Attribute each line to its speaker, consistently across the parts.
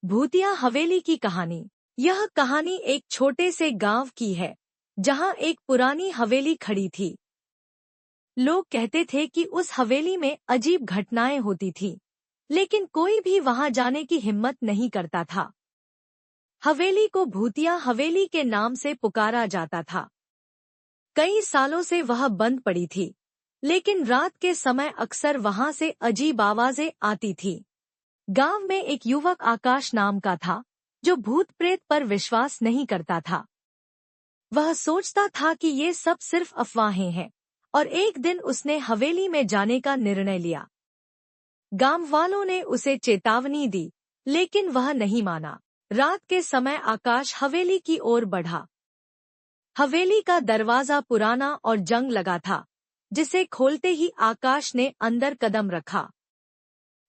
Speaker 1: भूतिया हवेली की कहानी। यह कहानी एक छोटे से गांव की है जहां एक पुरानी हवेली खड़ी थी। लोग कहते थे कि उस हवेली में अजीब घटनाएं होती थीं, लेकिन कोई भी वहां जाने की हिम्मत नहीं करता था। हवेली को भूतिया हवेली के नाम से पुकारा जाता था। कई सालों से वह बंद पड़ी थी, लेकिन रात के समय अक्सर वहां से अजीब आवाजें आती थीं। गांव में एक युवक आकाश नाम का था, जो भूत प्रेत पर विश्वास नहीं करता था। वह सोचता था कि ये सब सिर्फ अफवाहें हैं, और एक दिन उसने हवेली में जाने का निर्णय लिया। गांव वालों ने उसे चेतावनी दी, लेकिन वह नहीं माना। रात के समय आकाश हवेली की ओर बढ़ा। हवेली का दरवाजा पुराना और जंग लगा था, जिसे खोलते ही आकाश ने अंदर कदम रखा।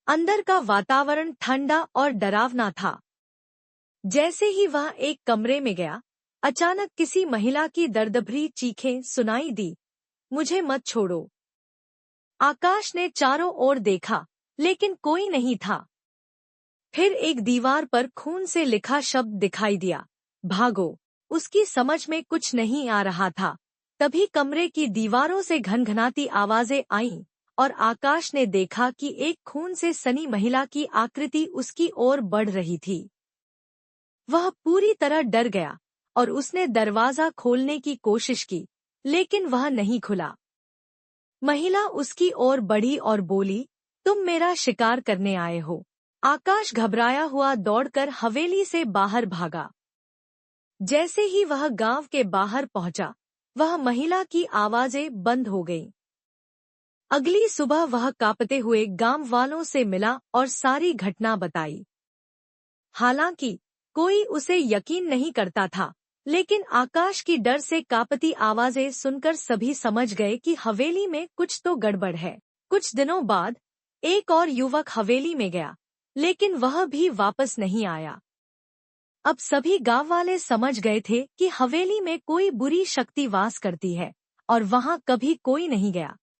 Speaker 1: अंदर का वातावरण ठंडा और डरावना था। जैसे ही वह एक कमरे में गया, अचानक किसी महिला की दर्दभरी चीखें सुनाई दी। मुझे मत छोड़ो। आकाश ने चारों ओर देखा, लेकिन कोई नहीं था। फिर एक दीवार पर खून से लिखा शब्द दिखाई दिया, भागो। उसकी समझ में कुछ नहीं आ रहा था। तभी कमरे की दीवारों से घनघनाती आवाजें आईं, और आकाश ने देखा कि एक खून से सनी महिला की आकृति उसकी ओर बढ़ रही थी। वह पूरी तरह डर गया और उसने दरवाजा खोलने की कोशिश की, लेकिन वह नहीं खुला। महिला उसकी ओर बढ़ी और बोली, तुम मेरा शिकार करने आए हो। आकाश घबराया हुआ दौड़कर हवेली से बाहर भागा। जैसे ही वह गांव के बाहर पहुंचा, वह महिला की आवाजें बंद हो गईं। अगली सुबह वह कांपते हुए गांव वालों से मिला और सारी घटना बताई। हालांकि कोई उसे यकीन नहीं करता था, लेकिन आकाश की डर से कांपती आवाजें सुनकर सभी समझ गए कि हवेली में कुछ तो गड़बड़ है। कुछ दिनों बाद एक और युवक हवेली में गया, लेकिन वह भी वापस नहीं आया। अब सभी गांव वाले समझ गए थे कि हवेली में कोई बुरी शक्ति वास करती है, और वहां कभी कोई नहीं गया।